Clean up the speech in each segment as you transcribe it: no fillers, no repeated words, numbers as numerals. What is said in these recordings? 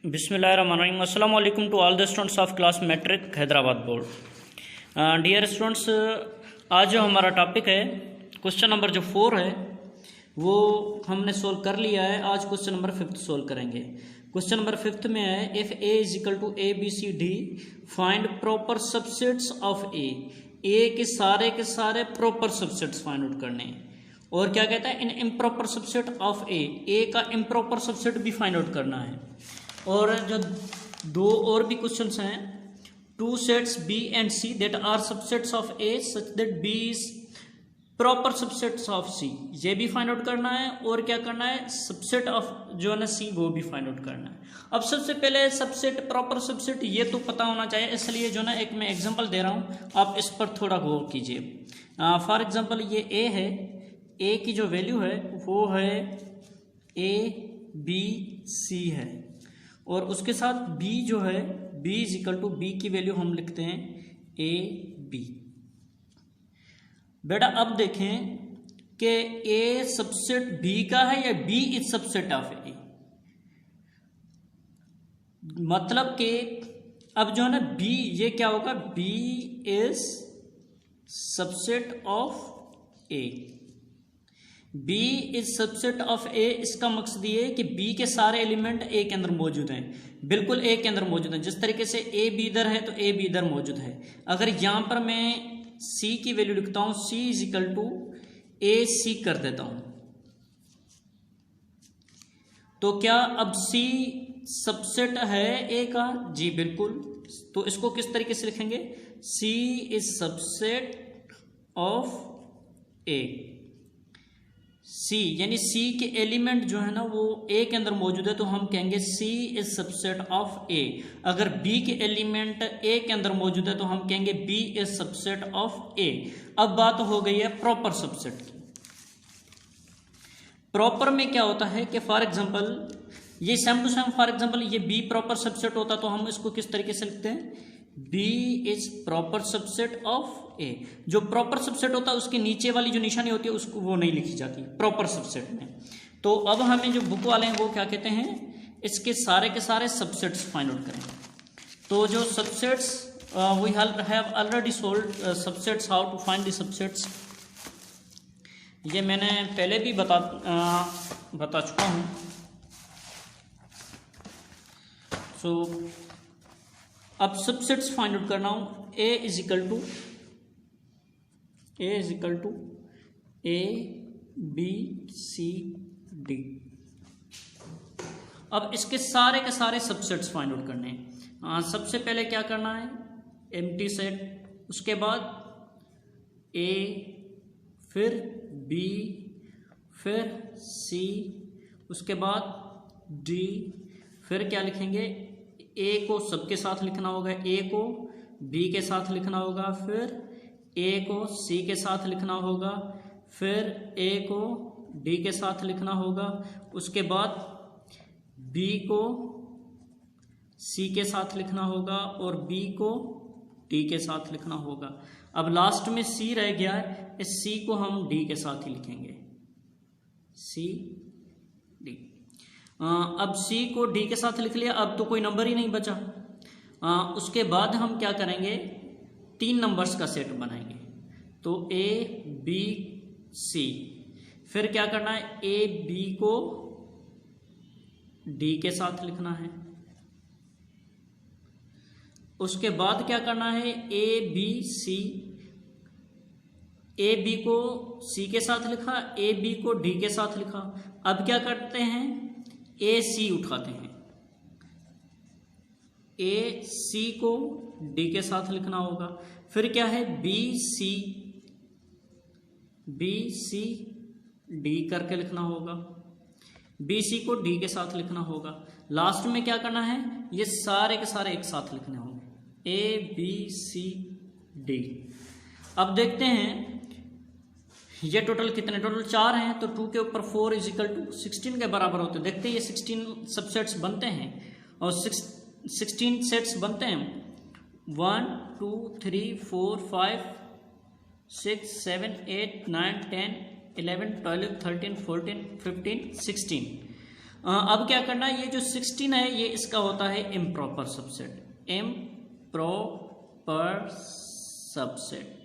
बिस्मिल्लाहिर्रहमानिर्रहीम। अस्सलाम वालेकुम to all the students of class matric Hyderabad board. Dear students, आज जो हमारा टॉपिक है क्वेश्चन नंबर जो 4 है वो हमने सोल्व कर लिया है। आज क्वेश्चन नंबर 5 सोल्व करेंगे। क्वेश्चन नंबर 5 में है if A is equal to A B C D find proper subsets of A के सारे प्रॉपर सबसेट्स फाइंड आउट करने हैं। और क्या कहता है, in improper subset of A का इम्प्रॉपर सबसेट भी फाइंड आउट करना है। और जो दो और भी क्वेश्चंस हैं, two sets B and C that are subsets of A such that B is proper subsets of C, ये भी फाइंड आउट करना है। और क्या करना है, सबसेट ऑफ जो है ना सी वो भी फाइंड आउट करना है। अब सबसे पहले सबसेट प्रॉपर सबसेट ये तो पता होना चाहिए, इसलिए जो ना एक मैं एग्जांपल दे रहा हूँ, आप इस पर थोड़ा गौर कीजिए। फॉर एग्जांपल ये ए है, ए की जो वैल्यू है वो है ए बी सी है, और उसके साथ b जो है b is equal to B की वैल्यू हम लिखते हैं ए बी। बेटा अब देखें कि a सबसेट b का है या b is subset of a। मतलब कि अब जो है ना b ये क्या होगा, b is subset of a। B is subset of A, इसका मकसद ये है कि B के सारे एलिमेंट A के अंदर मौजूद हैं, बिल्कुल A के अंदर मौजूद हैं। जिस तरीके से A B इधर है तो A B इधर मौजूद है। अगर यहां पर मैं C की वैल्यू लिखता हूं, C is equal to A C कर देता हूं, तो क्या अब C सबसेट है A का? जी बिल्कुल। तो इसको किस तरीके से लिखेंगे, C is subset of A। सी यानी सी के एलिमेंट जो है ना वो ए के अंदर मौजूद है, तो हम कहेंगे सी इज सबसेट ऑफ ए। अगर बी के एलिमेंट ए के अंदर मौजूद है तो हम कहेंगे बी इज सबसेट ऑफ ए। अब बात हो गई है प्रॉपर सबसेट की। प्रॉपर में क्या होता है कि फॉर एग्जांपल ये same to same, for example ये बी प्रॉपर सबसेट होता तो हम इसको किस तरीके से लिखते हैं, B is proper subset of A. जो प्रॉपर सबसेट होता है उसके नीचे वाली जो निशानी होती है उसको वो नहीं लिखी जाती प्रॉपर सबसेट में। तो अब हमें जो बुक वाले हैं वो क्या कहते हैं, इसके सारे के सारे सबसेट्स फाइंड आउट करें। तो जो subsets we have already solved subsets, how to find the subsets, ये मैंने पहले भी बता चुका हूँ। सो अब सबसेट्स फाइंड आउट करना हूं। A is equal to A B C D. अब इसके सारे के सारे सबसेट्स फाइंड आउट करने हैं। सबसे पहले क्या करना है, एम्प्टी सेट, उसके बाद ए, फिर बी, फिर सी, उसके बाद डी, फिर क्या लिखेंगे, ए को सबके साथ लिखना होगा, ए को बी के साथ लिखना होगा, फिर ए को सी के साथ लिखना होगा, फिर ए को डी के साथ लिखना होगा, उसके बाद बी को सी के साथ लिखना होगा और बी को डी के साथ लिखना होगा। अब लास्ट में सी रह गया है, इस सी को हम डी के साथ ही लिखेंगे, सी डी। अब C को D के साथ लिख लिया, अब तो कोई नंबर ही नहीं बचा। उसके बाद हम क्या करेंगे, 3 नंबर्स का सेट बनाएंगे। तो A B C, फिर क्या करना है, A B को D के साथ लिखना है। उसके बाद क्या करना है, A B C, A B को C के साथ लिखा, A B को D के साथ लिखा। अब क्या करते हैं, ए सी उठाते हैं, ए सी को डी के साथ लिखना होगा। फिर क्या है, बी सी डी करके लिखना होगा, बी सी को डी के साथ लिखना होगा। लास्ट में क्या करना है, ये सारे के सारे एक साथ लिखने होंगे, ए बी सी डी। अब देखते हैं ये टोटल कितने, टोटल 4 हैं, तो 2 के ऊपर 4 इज इक्वल टू 16 के बराबर होते हैं। देखते हैं ये 16 सबसेट्स बनते हैं और 16 सेट्स बनते हैं। 1 2 3 4 5 6 7 8 9 10 11 12 13 14 15 16। अब क्या करना है, ये जो 16 है ये इसका होता है इम्प्रॉपर सबसेट, इम्प्रॉपर सबसेट।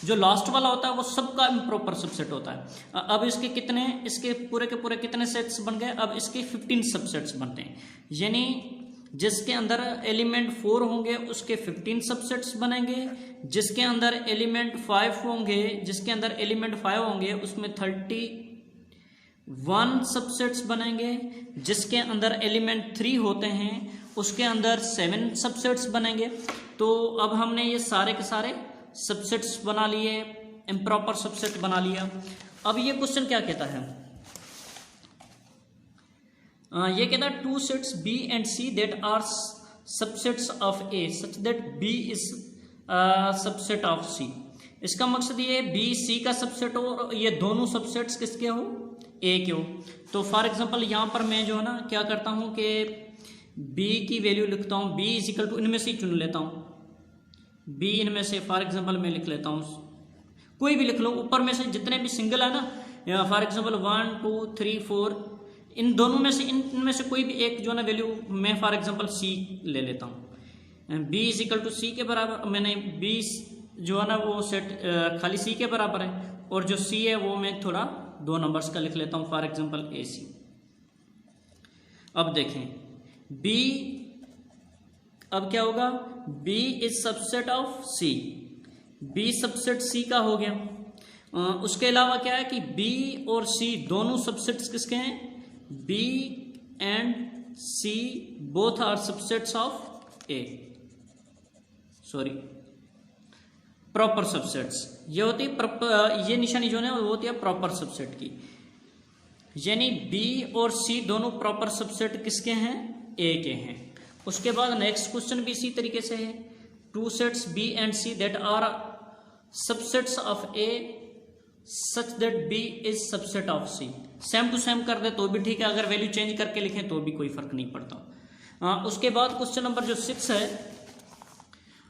जो लास्ट वाला होता है वो सबका इम्प्रॉपर सबसेट होता है। अब इसके कितने, इसके पूरे के पूरे कितने सेट्स बन गए, अब इसके 15 सबसेट्स बनते हैं। यानी जिसके अंदर एलिमेंट 4 होंगे उसके 15 सबसेट्स बनेंगे, जिसके अंदर एलिमेंट 5 होंगे, जिसके अंदर एलिमेंट 5 होंगे उसमें 31 सबसेट्स बनेंगे, जिसके अंदर एलिमेंट 3 होते हैं उसके अंदर 7 सबसेट्स बनेंगे। तो अब हमने ये सारे के सारे सबसेट्स बना लिए, इम्प्रॉपर सबसेट बना लिया। अब ये क्वेश्चन क्या कहता है, ये कहता है 2 sets B and C that are subsets of A such that B is subset of C। इसका मकसद ये B C का सबसेट हो और ये दोनों सबसेट्स किसके हो, A के हो। तो फॉर एग्जांपल यहाँ पर मैं जो है ना क्या करता हूँ कि B की वैल्यू लिखता हूँ, B इज इक्वल टू, इनमें से चुन लेता हूँ B, इनमें से फॉर एग्जांपल मैं लिख लेता हूँ, कोई भी लिख लो, ऊपर में से जितने भी सिंगल है ना, फॉर एग्जांपल 1 2 3 4, इन दोनों में से इनमें से कोई भी एक जो है ना वैल्यू मैं फॉर एग्जांपल C ले लेता हूँ। B is equal to C के बराबर, मैंने B जो है ना वो सेट खाली C के बराबर है, और जो C है वो मैं थोड़ा 2 नंबर्स का लिख लेता हूँ, फॉर एग्जांपल AC। अब देखें B, अब क्या होगा, B is subset of C, B subset C का हो गया। उसके अलावा क्या है कि B और C दोनों सबसेट्स किसके हैं, B and C both are subsets of A, sorry proper subsets. ये होती है ये निशानी जो है वो होती है प्रॉपर सबसेट की, यानी B और C दोनों प्रॉपर सबसेट किसके हैं, A के हैं। उसके बाद नेक्स्ट क्वेश्चन भी इसी तरीके से है, 2 sets B and C that are subsets of A such that B is subset of C। Same to same कर दे तो भी ठीक है, अगर वैल्यू चेंज करके लिखें तो भी कोई फर्क नहीं पड़ता। उसके बाद क्वेश्चन नंबर जो 6 है,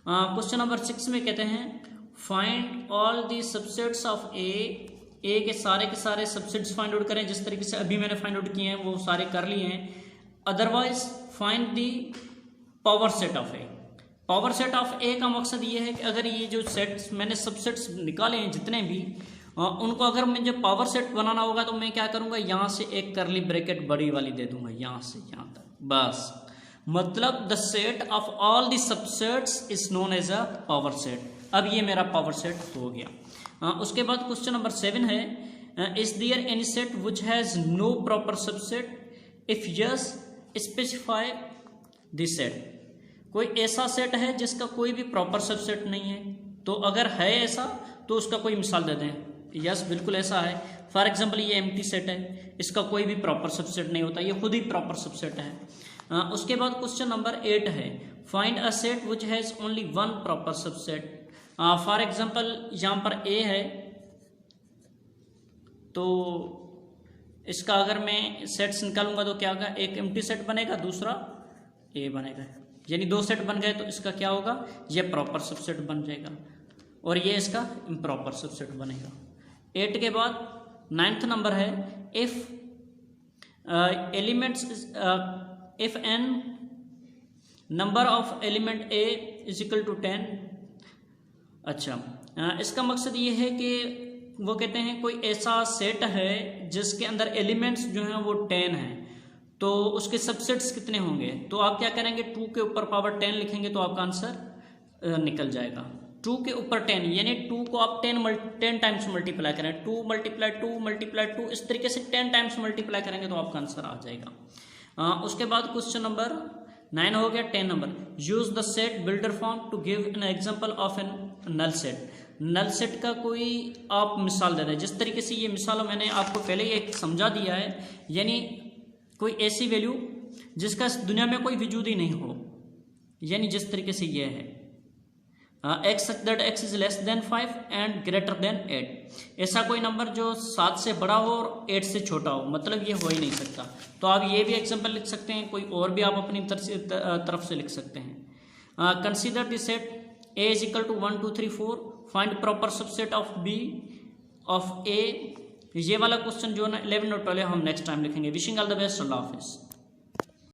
क्वेश्चन नंबर 6 में कहते हैं find all the subsets of A के सारे सबसेट्स फाइंड आउट करें, जिस तरीके से अभी मैंने फाइंड आउट किए हैं वो सारे कर लिए हैं। Otherwise find the power set of A. Power set of A का मकसद ये है कि अगर ये जो सेट्स मैंने सबसेट्स निकाले हैं जितने भी, उनको अगर मुझे पावर सेट बनाना होगा तो मैं क्या करूंगा, यहाँ से एक करली ब्रैकेट बड़ी वाली दे दूंगा, यहाँ से यहाँ तक, बस। मतलब the set of all the subsets is known as a power set. अब ये मेरा पावर सेट हो गया। उसके बाद क्वेश्चन नंबर 7 है, is there any set which has no proper subset, if yes specify the set. कोई ऐसा सेट है जिसका कोई भी प्रॉपर सबसेट नहीं है, तो अगर है ऐसा तो उसका कोई मिसाल दे दें। यस बिल्कुल ऐसा है, फॉर एग्जांपल ये एम्प्टी सेट है, इसका कोई भी प्रॉपर सबसेट नहीं होता, ये खुद ही प्रॉपर सबसेट है। उसके बाद क्वेश्चन नंबर 8 है, find a set which has only one proper subset. For example यहाँ पर ए है, तो इसका अगर मैं सेट्स निकालूंगा तो क्या होगा, एक एम्प्टी सेट बनेगा, दूसरा ए बनेगा, यानी 2 सेट बन गए, तो इसका क्या होगा, ये प्रॉपर सबसेट बन जाएगा और ये इसका इम्प्रॉपर सबसेट बनेगा। 8 के बाद 9th नंबर है, if elements if N number of element A is equal to 10। अच्छा, इसका मकसद ये है कि वो कहते हैं कोई ऐसा सेट है जिसके अंदर एलिमेंट्स जो हैं वो 10 हैं, तो उसके सबसेट्स कितने होंगे। तो आप क्या करेंगे, 2 के ऊपर पावर 10 लिखेंगे तो आपका आंसर निकल जाएगा। 2 के ऊपर 10, यानी 2 को आप 10 टाइम्स मल्टीप्लाई करें, 2 मल्टीप्लाई 2 मल्टीप्लाई 2, इस तरीके से 10 टाइम्स मल्टीप्लाई करेंगे तो आपका आंसर आ जाएगा। उसके बाद क्वेश्चन नंबर 9 हो गया। 10 number, use the set builder form to give an example of an null set. Null set का कोई आप मिसाल दे दें, जिस तरीके से ये मिसाल मैंने आपको पहले ही एक समझा दिया है, यानी कोई ऐसी वैल्यू जिसका इस दुनिया में कोई वजूद ही नहीं हो, यानी जिस तरीके से ये है x such that x is less than 5 and greater than 8। ऐसा कोई नंबर जो 7 से बड़ा हो और 8 से छोटा हो, मतलब ये हो ही नहीं सकता। तो आप ये भी एग्जांपल लिख सकते हैं, कोई और भी आप अपनी तरफ से लिख सकते हैं। Consider the set a is equal to 1 2 3 4, find proper subset of b of a ये वाला क्वेश्चन जो है ना 11 और 12 हम नेक्स्ट टाइम लिखेंगे। विशिंग ऑल द बेस्ट, अल्लाह हाफिज़।